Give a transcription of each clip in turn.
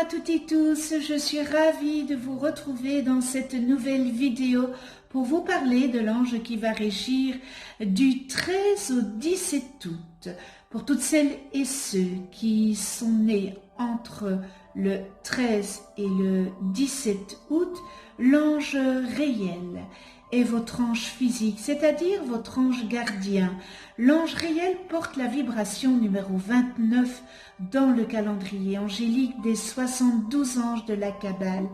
toutes et tous, je suis ravie de vous retrouver dans cette nouvelle vidéo pour vous parler de l'ange qui va régir du 13 au 17 août. Pour toutes celles et ceux qui sont nés entre le 13 et le 17 août, l'ange réel est votre ange physique, c'est-à-dire votre ange gardien. L'ange réel porte la vibration numéro 29 dans le calendrier angélique des 72 anges de la Kabbale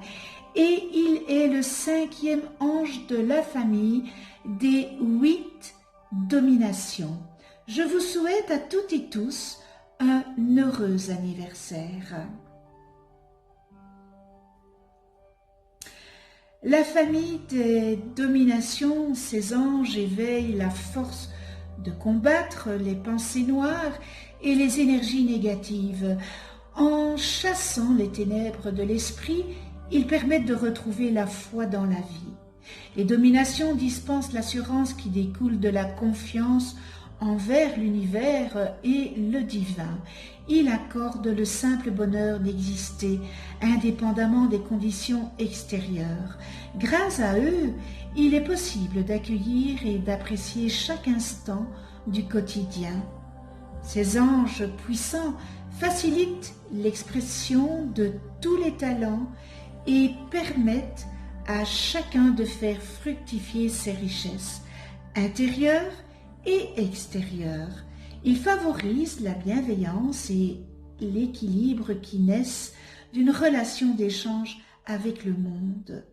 et il est le 5e ange de la famille des 8 dominations. Je vous souhaite à toutes et tous un heureux anniversaire. La famille des dominations, ces anges éveillent la force de combattre les pensées noires et les énergies négatives. En chassant les ténèbres de l'esprit, ils permettent de retrouver la foi dans la vie. Les dominations dispensent l'assurance qui découle de la confiance envers l'univers et le divin. Il accorde le simple bonheur d'exister indépendamment des conditions extérieures. Grâce à eux, il est possible d'accueillir et d'apprécier chaque instant du quotidien. Ces anges puissants facilitent l'expression de tous les talents et permettent à chacun de faire fructifier ses richesses intérieures et extérieures. Ils favorisent la bienveillance et l'équilibre qui naissent d'une relation d'échange avec le monde.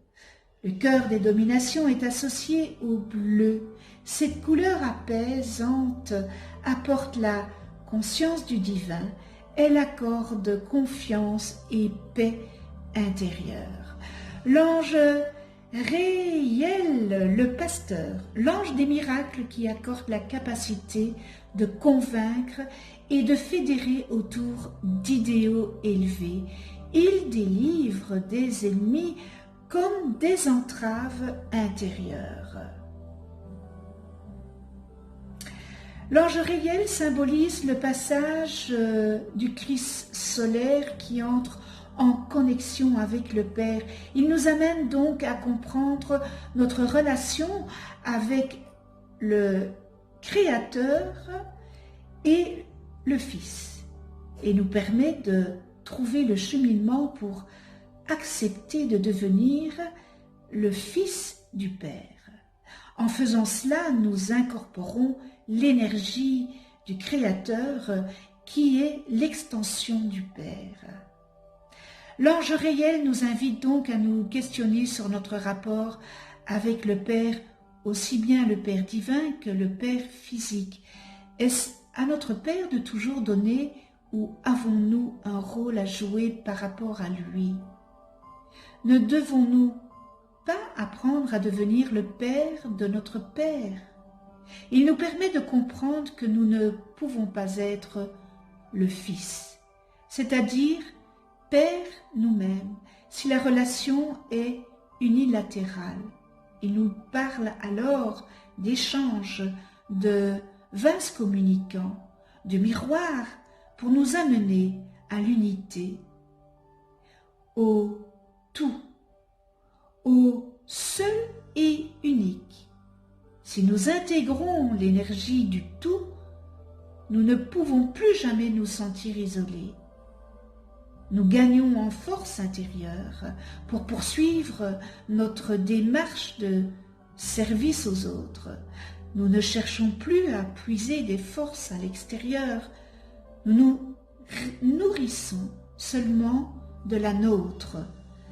Le cœur des dominations est associé au bleu. Cette couleur apaisante apporte la conscience du divin. Elle accorde confiance et paix intérieure. L'ange réel, le pasteur, l'ange des miracles qui accorde la capacité de convaincre et de fédérer autour d'idéaux élevés. Il délivre des ennemis comme des entraves intérieures. L'ange réel symbolise le passage du Christ solaire qui entre en connexion avec le Père. Il nous amène donc à comprendre notre relation avec le Créateur et le Fils et nous permet de trouver le cheminement pour accepter de devenir le Fils du Père. En faisant cela, nous incorporons l'énergie du Créateur qui est l'extension du Père. L'ange réel nous invite donc à nous questionner sur notre rapport avec le Père, aussi bien le Père divin que le Père physique. Est-ce à notre Père de toujours donner ou avons-nous un rôle à jouer par rapport à lui? Ne devons-nous pas apprendre à devenir le Père de notre Père? Il nous permet de comprendre que nous ne pouvons pas être le Fils, c'est-à-dire Père nous-mêmes, si la relation est unilatérale. Il nous parle alors d'échanges, de vases communicants, de miroirs pour nous amener à l'unité, au tout, au seul et unique. Si nous intégrons l'énergie du tout, nous ne pouvons plus jamais nous sentir isolés. Nous gagnons en force intérieure pour poursuivre notre démarche de service aux autres. Nous ne cherchons plus à puiser des forces à l'extérieur. Nous nous nourrissons seulement de la nôtre,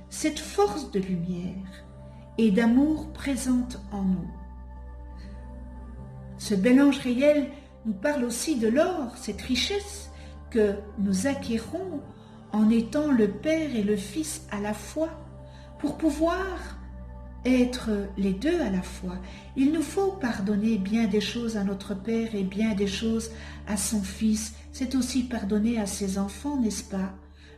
cette force de lumière et d'amour présente en nous. Ce bel ange réel nous parle aussi de l'or, cette richesse que nous acquérons en étant le Père et le Fils à la fois. Pour pouvoir être les deux à la fois, il nous faut pardonner bien des choses à notre Père et bien des choses à son Fils. C'est aussi pardonner à ses enfants, n'est-ce pas?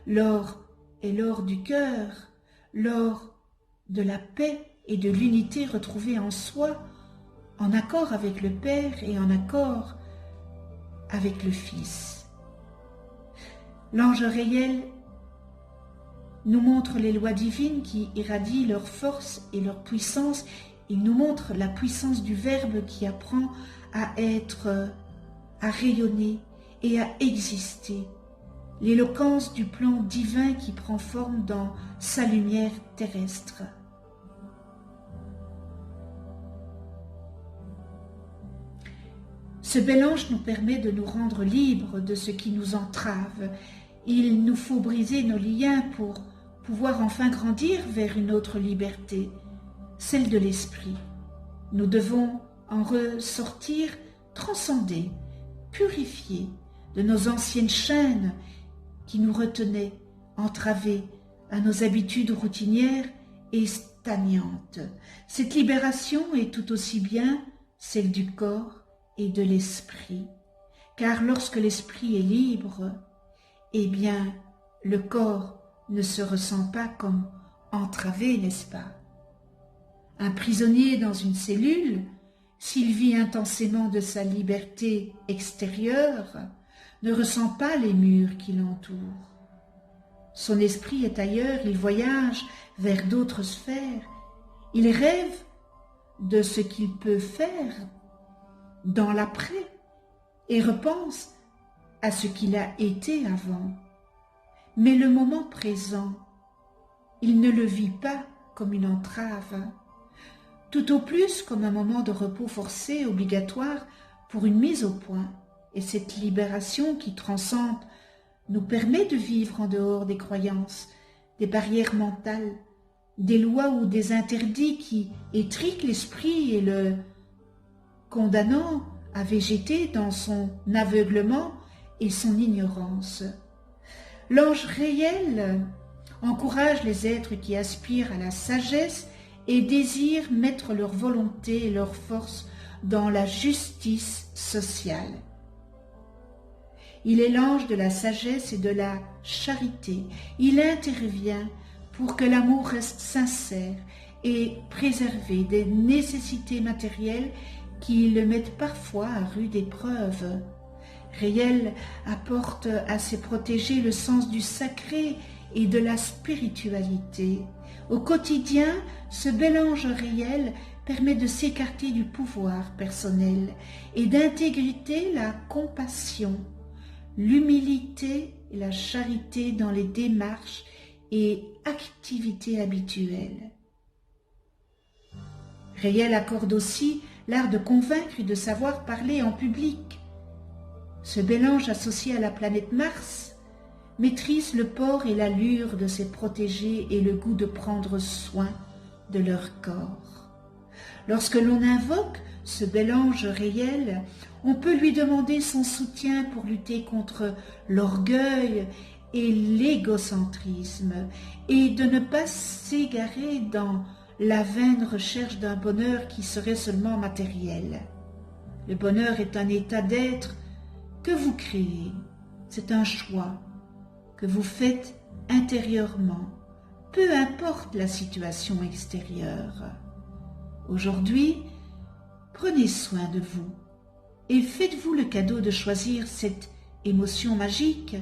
L'or est l'or du cœur, l'or de la paix et de l'unité retrouvée en soi, en accord avec le Père et en accord avec le Fils. L'ange réel nous montre les lois divines qui irradient leur force et leur puissance. Il nous montre la puissance du Verbe qui apprend à être, à rayonner et à exister. L'éloquence du plan divin qui prend forme dans sa lumière terrestre. Ce bel ange nous permet de nous rendre libres de ce qui nous entrave. Il nous faut briser nos liens pour pouvoir enfin grandir vers une autre liberté, celle de l'esprit. Nous devons en ressortir transcendés, purifiés de nos anciennes chaînes qui nous retenaient, entravés à nos habitudes routinières et stagnantes. Cette libération est tout aussi bien celle du corps et de l'esprit, car lorsque l'esprit est libre, eh bien, le corps ne se ressent pas comme entravé, n'est-ce pas? Un prisonnier dans une cellule, s'il vit intensément de sa liberté extérieure, ne ressent pas les murs qui l'entourent. Son esprit est ailleurs, il voyage vers d'autres sphères, il rêve de ce qu'il peut faire dans l'après et repense à ce qu'il a été avant. Mais le moment présent, il ne le vit pas comme une entrave, tout au plus comme un moment de repos forcé, obligatoire pour une mise au point. Et cette libération qui transcende nous permet de vivre en dehors des croyances, des barrières mentales, des lois ou des interdits qui étriquent l'esprit et le condamnant à végéter dans son aveuglement et son ignorance. L'ange réel encourage les êtres qui aspirent à la sagesse et désirent mettre leur volonté et leur force dans la justice sociale. Il est l'ange de la sagesse et de la charité. Il intervient pour que l'amour reste sincère et préservé des nécessités matérielles qui le mettent parfois à rude épreuve. Réel apporte à ses protégés le sens du sacré et de la spiritualité. Au quotidien, ce bel ange réel permet de s'écarter du pouvoir personnel et d'intégrer la compassion, l'humilité et la charité dans les démarches et activités habituelles. Réel accorde aussi l'art de convaincre et de savoir parler en public. Ce bel ange associé à la planète Mars maîtrise le port et l'allure de ses protégés et le goût de prendre soin de leur corps. Lorsque l'on invoque ce bel ange réel, on peut lui demander son soutien pour lutter contre l'orgueil et l'égocentrisme et de ne pas s'égarer dans la vaine recherche d'un bonheur qui serait seulement matériel. Le bonheur est un état d'être que vous créez, c'est un choix que vous faites intérieurement, peu importe la situation extérieure. Aujourd'hui, prenez soin de vous et faites-vous le cadeau de choisir cette émotion magique,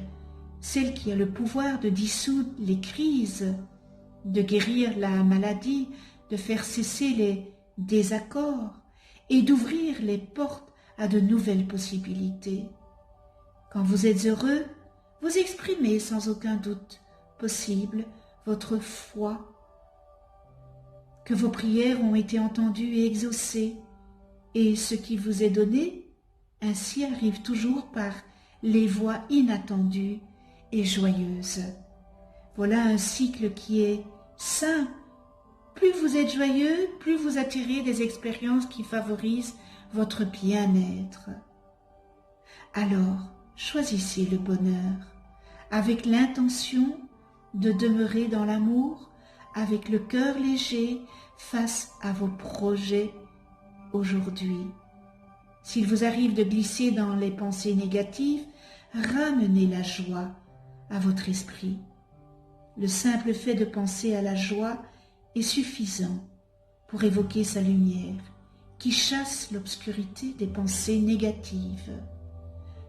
celle qui a le pouvoir de dissoudre les crises, de guérir la maladie, de faire cesser les désaccords et d'ouvrir les portes à de nouvelles possibilités. Quand vous êtes heureux, vous exprimez sans aucun doute possible votre foi, que vos prières ont été entendues et exaucées, et ce qui vous est donné ainsi arrive toujours par les voies inattendues et joyeuses. Voilà un cycle qui est sain. Plus vous êtes joyeux, plus vous attirez des expériences qui favorisent votre bien-être. Alors, choisissez le bonheur avec l'intention de demeurer dans l'amour, avec le cœur léger face à vos projets aujourd'hui. S'il vous arrive de glisser dans les pensées négatives, ramenez la joie à votre esprit. Le simple fait de penser à la joie est suffisant pour évoquer sa lumière, qui chasse l'obscurité des pensées négatives.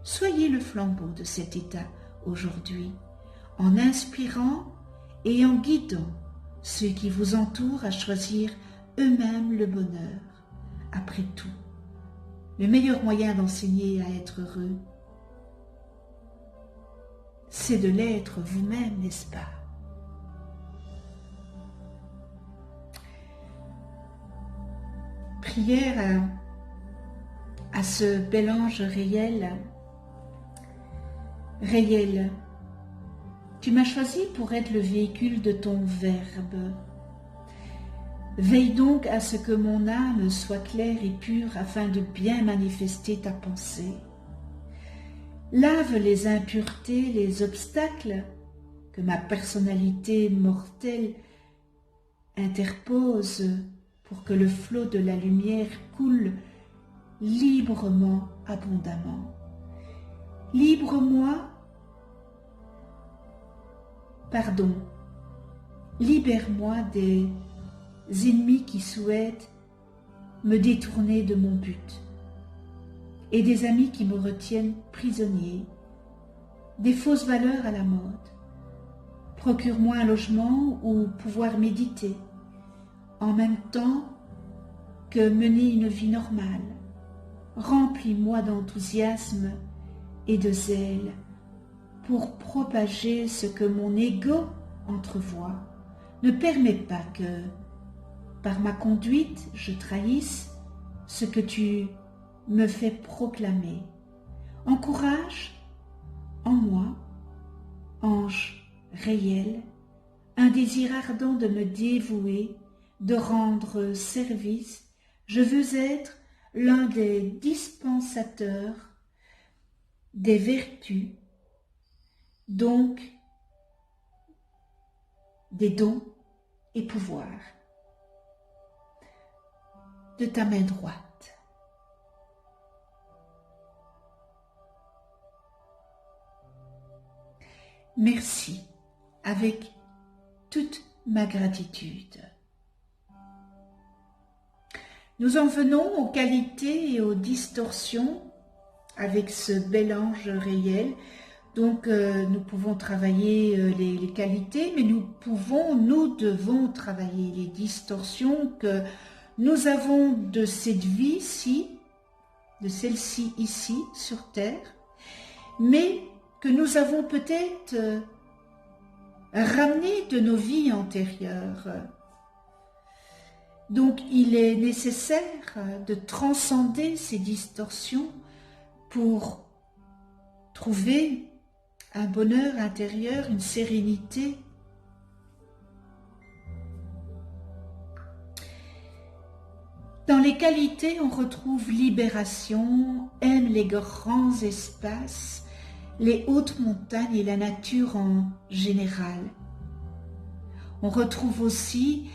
Soyez le flambeau de cet état aujourd'hui, en inspirant et en guidant ceux qui vous entourent à choisir eux-mêmes le bonheur. Après tout, le meilleur moyen d'enseigner à être heureux, c'est de l'être vous-même, n'est-ce pas? Prière à ce bel ange réel. Réel, tu m'as choisi pour être le véhicule de ton verbe. Veille donc à ce que mon âme soit claire et pure afin de bien manifester ta pensée. Lave les impuretés, les obstacles que ma personnalité mortelle interpose pour que le flot de la lumière coule librement, abondamment. Libère-moi des ennemis qui souhaitent me détourner de mon but, et des amis qui me retiennent prisonnier, des fausses valeurs à la mode. Procure-moi un logement où pouvoir méditer, en même temps que mener une vie normale. Remplis-moi d'enthousiasme et de zèle pour propager ce que mon ego entrevoit. Ne permets pas que, par ma conduite, je trahisse ce que tu me fais proclamer. Encourage en moi, ange réel, un désir ardent de me dévouer, de rendre service. Je veux être l'un des dispensateurs des vertus, donc des dons et pouvoirs de ta main droite. Merci avec toute ma gratitude. Nous en venons aux qualités et aux distorsions avec ce bel ange réel. Donc nous pouvons travailler les qualités, mais nous devons travailler les distorsions que nous avons de cette vie-ci, de celle-ci ici sur Terre, mais que nous avons peut-être ramenées de nos vies antérieures. Donc il est nécessaire de transcender ces distorsions pour trouver un bonheur intérieur, une sérénité. Dans les qualités, on retrouve libération, aime les grands espaces, les hautes montagnes et la nature en général. On retrouve aussi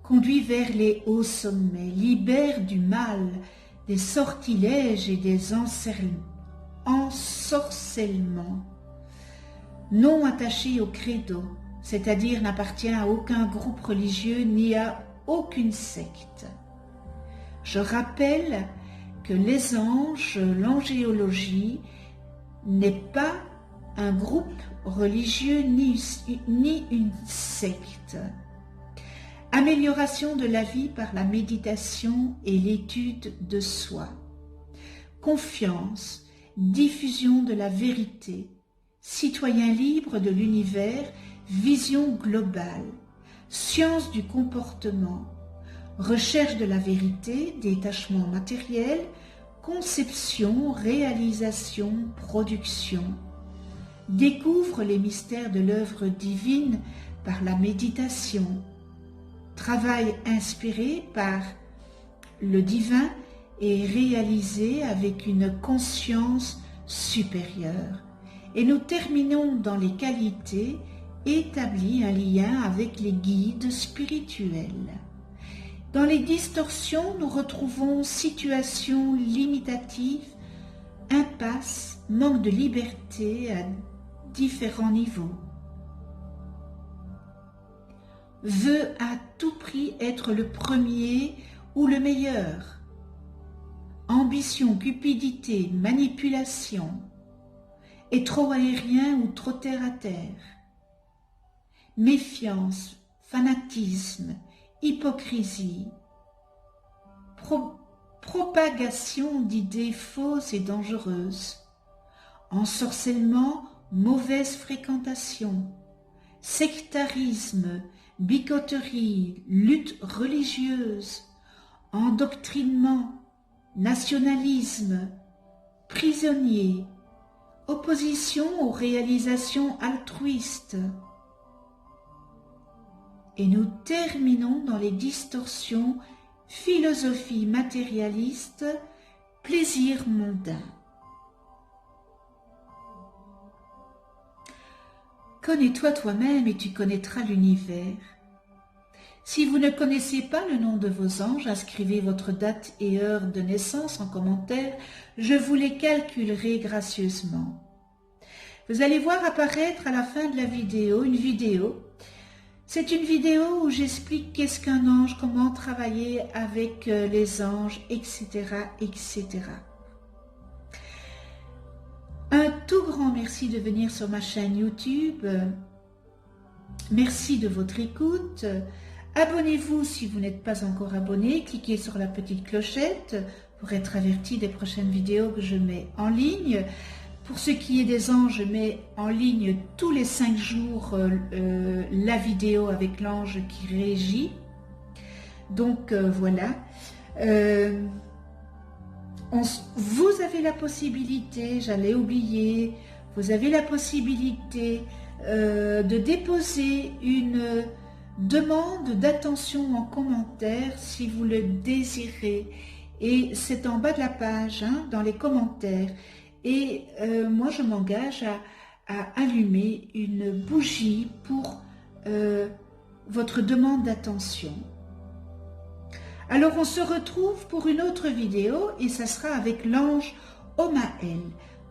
conduit vers les hauts sommets, libère du mal, des sortilèges et des ensorcellements. Non attaché au credo, c'est-à-dire n'appartient à aucun groupe religieux ni à aucune secte. Je rappelle que les anges, l'angéologie, n'est pas un groupe religieux ni une secte. Amélioration de la vie par la méditation et l'étude de soi. Confiance, diffusion de la vérité, citoyen libre de l'univers, vision globale, science du comportement, recherche de la vérité, détachement matériel, conception, réalisation, production. Découvre les mystères de l'œuvre divine par la méditation. Travail inspiré par le divin et réalisé avec une conscience supérieure. Et nous terminons dans les qualités, établit un lien avec les guides spirituels. Dans les distorsions, nous retrouvons situations limitatives, impasse, manque de liberté à différents niveaux. Veut à tout prix être le premier ou le meilleur. Ambition, cupidité, manipulation. Est trop aérien ou trop terre à terre. méfiance, fanatisme, hypocrisie, propagation d'idées fausses et dangereuses, ensorcellement, mauvaise fréquentation, sectarisme, bigoterie, lutte religieuse, endoctrinement, nationalisme, prisonnier, opposition aux réalisations altruistes. Et nous terminons dans les distorsions, philosophie matérialiste, plaisir mondain. Connais-toi toi-même et tu connaîtras l'univers. Si vous ne connaissez pas le nom de vos anges, inscrivez votre date et heure de naissance en commentaire, je vous les calculerai gracieusement. Vous allez voir apparaître à la fin de la vidéo une vidéo. C'est une vidéo où j'explique qu'est-ce qu'un ange, comment travailler avec les anges, etc., etc. Un tout grand merci de venir sur ma chaîne YouTube. Merci de votre écoute. Abonnez-vous si vous n'êtes pas encore abonné. Cliquez sur la petite clochette pour être averti des prochaines vidéos que je mets en ligne. Pour ce qui est des anges, je mets en ligne tous les 5 jours la vidéo avec l'ange qui régit. Donc voilà. Vous avez la possibilité, j'allais oublier, vous avez la possibilité de déposer une demande d'attention en commentaire si vous le désirez. Et c'est en bas de la page, hein, dans les commentaires. Et moi, je m'engage à allumer une bougie pour votre demande d'attention. Alors, on se retrouve pour une autre vidéo et ça sera avec l'ange Omaël,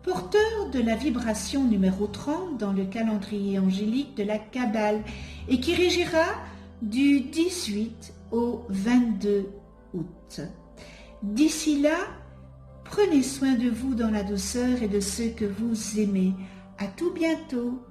porteur de la vibration numéro 30 dans le calendrier angélique de la Kabbale et qui régira du 18 au 22 août. D'ici là, prenez soin de vous dans la douceur et de ceux que vous aimez. À tout bientôt.